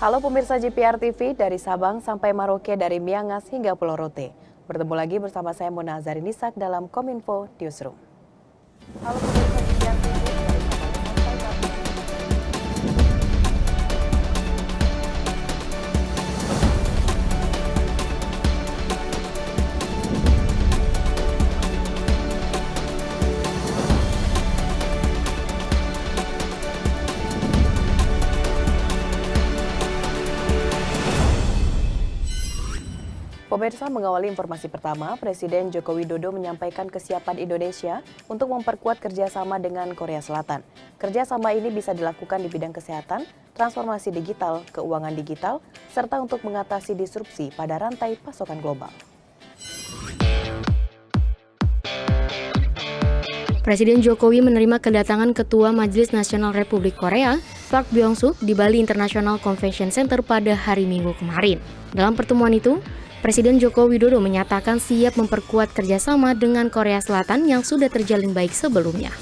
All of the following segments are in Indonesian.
Halo pemirsa JPR TV, dari Sabang sampai Maroke, dari Miangas hingga Pulau Rote. Bertemu lagi bersama saya Mona Azharinisak dalam Kominfo Newsroom. Halo pemirsa JPR TV, dari Sabang sampai Maroke. Pemirsa, mengawali informasi pertama, Presiden Joko Widodo menyampaikan kesiapan Indonesia untuk memperkuat kerjasama dengan Korea Selatan. Kerjasama ini bisa dilakukan di bidang kesehatan, transformasi digital, keuangan digital, serta untuk mengatasi disrupsi pada rantai pasokan global. Presiden Jokowi menerima kedatangan Ketua Majelis Nasional Republik Korea, Park Byung-suk, di Bali International Convention Center pada hari Minggu kemarin. Dalam pertemuan itu, Presiden Joko Widodo menyatakan siap memperkuat kerjasama dengan Korea Selatan yang sudah terjalin baik sebelumnya.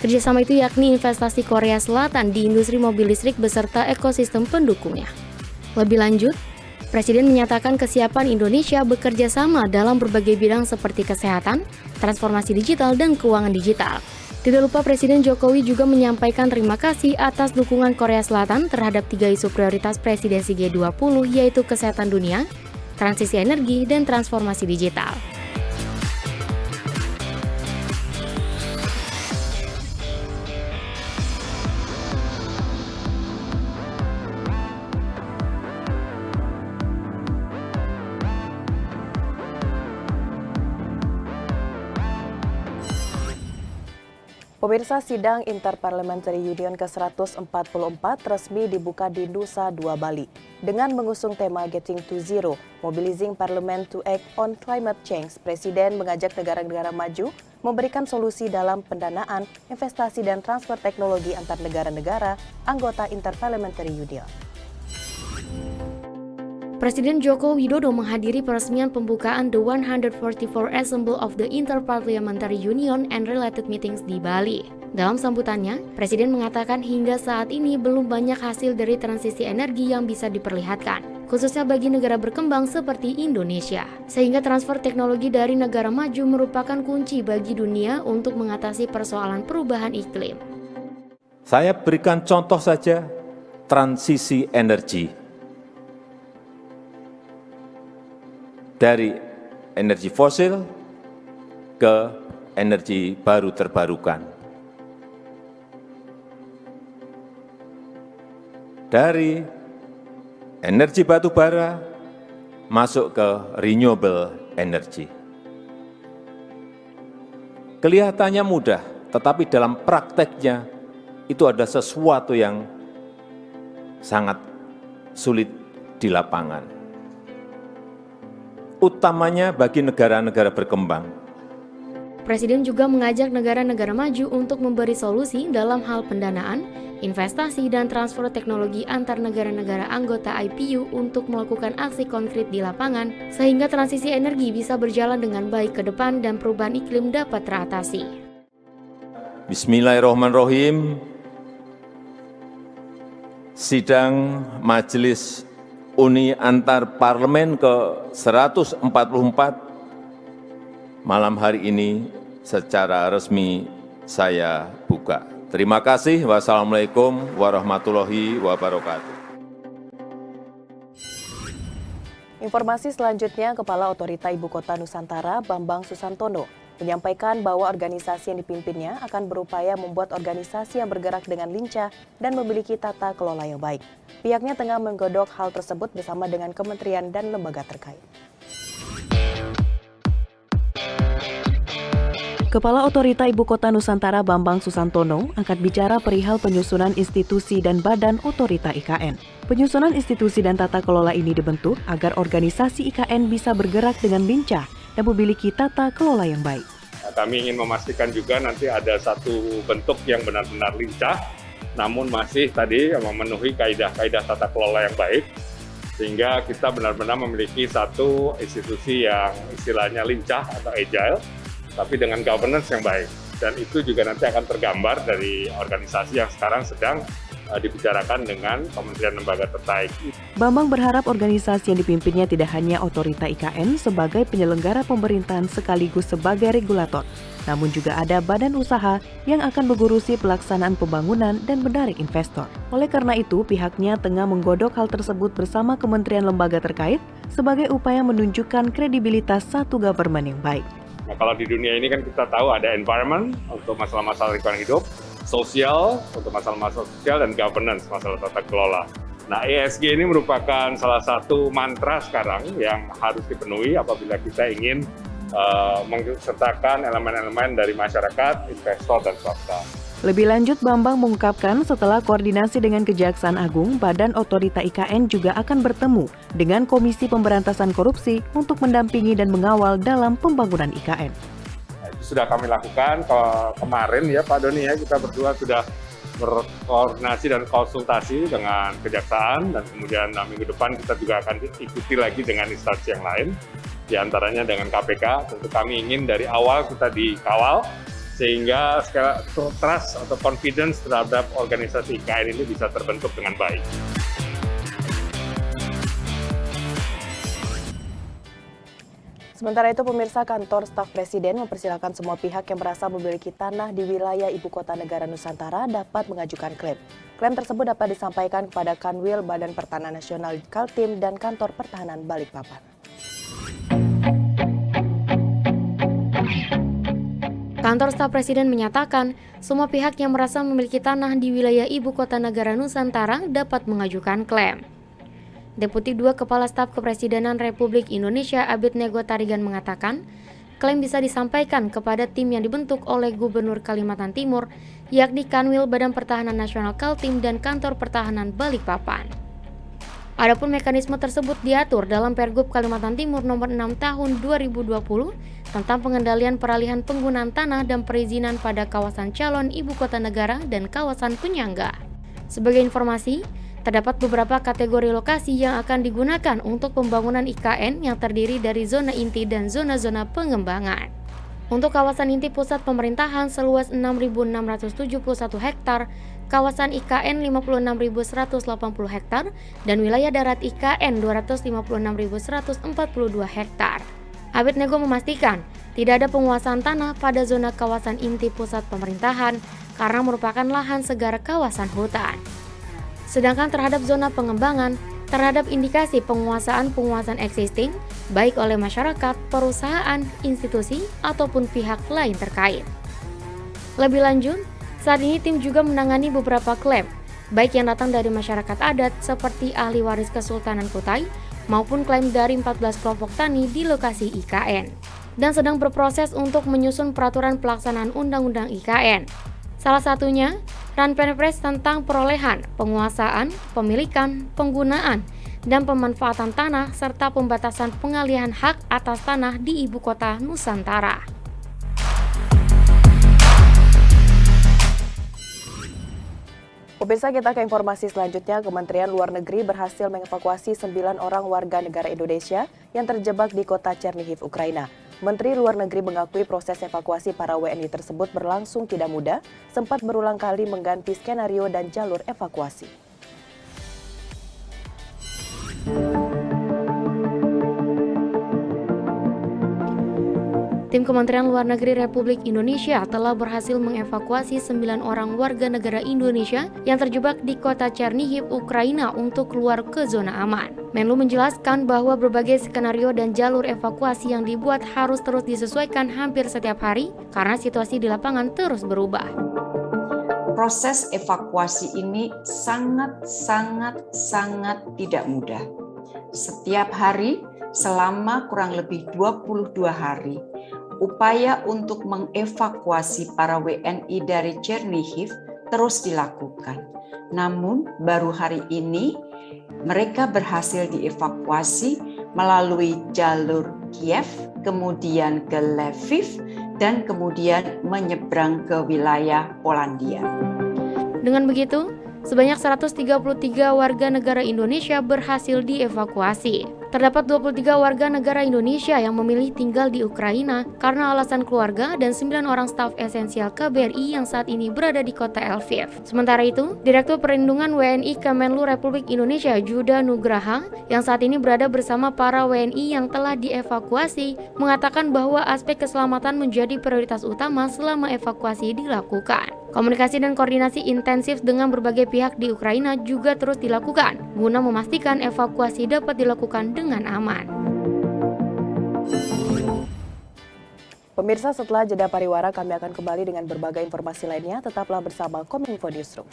Kerjasama itu yakni investasi Korea Selatan di industri mobil listrik beserta ekosistem pendukungnya. Lebih lanjut, Presiden menyatakan kesiapan Indonesia bekerja sama dalam berbagai bidang seperti kesehatan, transformasi digital, dan keuangan digital. Tidak lupa Presiden Jokowi juga menyampaikan terima kasih atas dukungan Korea Selatan terhadap 3 isu prioritas presidensi G20 yaitu kesehatan dunia, transisi energi, dan transformasi digital. Pemirsa, sidang Interparliamentary Union ke-144 resmi dibuka di Nusa Dua Bali dengan mengusung tema Getting to Zero, Mobilizing Parliament to Act on Climate Change. Presiden mengajak negara-negara maju memberikan solusi dalam pendanaan, investasi, dan transfer teknologi antar negara-negara anggota Interparliamentary Union. Presiden Joko Widodo menghadiri peresmian pembukaan The 144 Assembly of the Interparliamentary Union and Related Meetings di Bali. Dalam sambutannya, Presiden mengatakan hingga saat ini belum banyak hasil dari transisi energi yang bisa diperlihatkan, khususnya bagi negara berkembang seperti Indonesia. Sehingga transfer teknologi dari negara maju merupakan kunci bagi dunia untuk mengatasi persoalan perubahan iklim. Saya berikan contoh saja, transisi energi. Dari energi fosil ke energi baru terbarukan. Dari energi batu bara masuk ke renewable energy. Kelihatannya mudah, tetapi dalam prakteknya itu ada sesuatu yang sangat sulit di lapangan. Utamanya bagi negara-negara berkembang. Presiden juga mengajak negara-negara maju untuk memberi solusi dalam hal pendanaan, investasi, dan transfer teknologi antar negara-negara anggota IPU untuk melakukan aksi konkret di lapangan, sehingga transisi energi bisa berjalan dengan baik ke depan dan perubahan iklim dapat teratasi. Bismillahirrahmanirrahim. Sidang Majelis Uni Antar Parlemen ke-144 malam hari ini secara resmi saya buka. Terima kasih. Wassalamualaikum warahmatullahi wabarakatuh. Informasi selanjutnya, Kepala Otorita Ibu Kota Nusantara Bambang Susantono menyampaikan bahwa organisasi yang dipimpinnya akan berupaya membuat organisasi yang bergerak dengan lincah dan memiliki tata kelola yang baik. Pihaknya tengah menggodok hal tersebut bersama dengan kementerian dan lembaga terkait. Kepala Otorita Ibu Kota Nusantara Bambang Susantono angkat bicara perihal penyusunan institusi dan badan Otorita IKN. Penyusunan institusi dan tata kelola ini dibentuk agar organisasi IKN bisa bergerak dengan lincah dan memiliki tata kelola yang baik. Kami ingin memastikan juga nanti ada satu bentuk yang benar-benar lincah, namun masih tadi memenuhi kaidah-kaidah tata kelola yang baik, sehingga kita benar-benar memiliki satu institusi yang istilahnya lincah atau agile, tapi dengan governance yang baik. Dan itu juga nanti akan tergambar dari organisasi yang sekarang sedang dibicarakan dengan kementerian lembaga terkait. Bambang berharap organisasi yang dipimpinnya tidak hanya otorita IKN sebagai penyelenggara pemerintahan sekaligus sebagai regulator, namun juga ada badan usaha yang akan mengurusi pelaksanaan pembangunan dan menarik investor. Oleh karena itu, pihaknya tengah menggodok hal tersebut bersama kementerian lembaga terkait sebagai upaya menunjukkan kredibilitas satu government yang baik. Nah, kalau di dunia ini kan kita tahu ada environment untuk masalah-masalah lingkungan hidup, sosial untuk masalah-masalah sosial, dan governance, masalah tata kelola. Nah, ESG ini merupakan salah satu mantra sekarang yang harus dipenuhi apabila kita ingin mengsertakan elemen-elemen dari masyarakat, investor, dan swasta. Lebih lanjut, Bambang mengungkapkan setelah koordinasi dengan Kejaksaan Agung, Badan Otorita IKN juga akan bertemu dengan Komisi Pemberantasan Korupsi untuk mendampingi dan mengawal dalam pembangunan IKN. Nah, itu sudah kami lakukan kemarin ya Pak Doni ya, kita berdua sudah berkoordinasi dan konsultasi dengan Kejaksaan, dan kemudian minggu depan kita juga akan ikuti lagi dengan instansi yang lain, diantaranya dengan KPK. Tentu kami ingin dari awal kita dikawal, sehingga trust atau confidence terhadap organisasi IKN ini bisa terbentuk dengan baik. Sementara itu, pemirsa, kantor staf Presiden mempersilahkan semua pihak yang merasa memiliki tanah di wilayah Ibu Kota Negara Nusantara dapat mengajukan klaim. Klaim tersebut dapat disampaikan kepada Kanwil Badan Pertanahan Nasional Kaltim dan Kantor Pertahanan Balikpapan. Kantor staf Presiden menyatakan, semua pihak yang merasa memiliki tanah di wilayah Ibu Kota Negara Nusantara dapat mengajukan klaim. Deputi 2 Kepala Staf Kepresidenan Republik Indonesia Abednego Tarigan mengatakan, klaim bisa disampaikan kepada tim yang dibentuk oleh Gubernur Kalimantan Timur, yakni Kanwil Badan Pertahanan Nasional Kaltim dan Kantor Pertahanan Balikpapan. Adapun mekanisme tersebut diatur dalam Pergub Kalimantan Timur Nomor 6 Tahun 2020 tentang pengendalian peralihan penggunaan tanah dan perizinan pada kawasan calon ibu kota negara dan kawasan penyangga. Sebagai informasi, terdapat beberapa kategori lokasi yang akan digunakan untuk pembangunan IKN yang terdiri dari zona inti dan zona-zona pengembangan. Untuk kawasan inti pusat pemerintahan seluas 6.671 hektar, kawasan IKN 56.180 hektar, dan wilayah darat IKN 256.142 hektar. Abednego memastikan tidak ada penguasaan tanah pada zona kawasan inti pusat pemerintahan karena merupakan lahan segara kawasan hutan. Sedangkan terhadap zona pengembangan, terhadap indikasi penguasaan existing, baik oleh masyarakat, perusahaan, institusi, ataupun pihak lain terkait. Lebih lanjut, saat ini tim juga menangani beberapa klaim, baik yang datang dari masyarakat adat seperti ahli waris Kesultanan Kutai, maupun klaim dari 14 kelompok tani di lokasi IKN, dan sedang berproses untuk menyusun peraturan pelaksanaan Undang-Undang IKN. Salah satunya, Ranperpres tentang perolehan, penguasaan, pemilikan, penggunaan, dan pemanfaatan tanah serta pembatasan pengalihan hak atas tanah di Ibu Kota Nusantara. Pemirsa, kita ke informasi selanjutnya. Kementerian Luar Negeri berhasil mengevakuasi 9 orang warga negara Indonesia yang terjebak di kota Chernihiv, Ukraina. Menteri Luar Negeri mengakui proses evakuasi para WNI tersebut berlangsung tidak mudah, sempat berulang kali mengganti skenario dan jalur evakuasi. Tim Kementerian Luar Negeri Republik Indonesia telah berhasil mengevakuasi 9 orang warga negara Indonesia yang terjebak di kota Chernihiv, Ukraina untuk keluar ke zona aman. Menlu menjelaskan bahwa berbagai skenario dan jalur evakuasi yang dibuat harus terus disesuaikan hampir setiap hari karena situasi di lapangan terus berubah. Proses evakuasi ini sangat tidak mudah. Setiap hari selama kurang lebih 22 hari, upaya untuk mengevakuasi para WNI dari Chernihiv terus dilakukan. Namun baru hari ini mereka berhasil dievakuasi melalui jalur Kiev, kemudian ke Lviv, dan kemudian menyeberang ke wilayah Polandia. Dengan begitu, sebanyak 133 warga negara Indonesia berhasil dievakuasi. Terdapat 23 warga negara Indonesia yang memilih tinggal di Ukraina karena alasan keluarga dan 9 orang staf esensial KBRI yang saat ini berada di kota Lviv. Sementara itu, Direktur Perlindungan WNI Kemenlu Republik Indonesia Juda Nugraha yang saat ini berada bersama para WNI yang telah dievakuasi mengatakan bahwa aspek keselamatan menjadi prioritas utama selama evakuasi dilakukan. Komunikasi dan koordinasi intensif dengan berbagai pihak di Ukraina juga terus dilakukan guna memastikan evakuasi dapat dilakukan dengan aman. Pemirsa, setelah jeda pariwara kami akan kembali dengan berbagai informasi lainnya. Tetaplah bersama Kominfo Newsroom.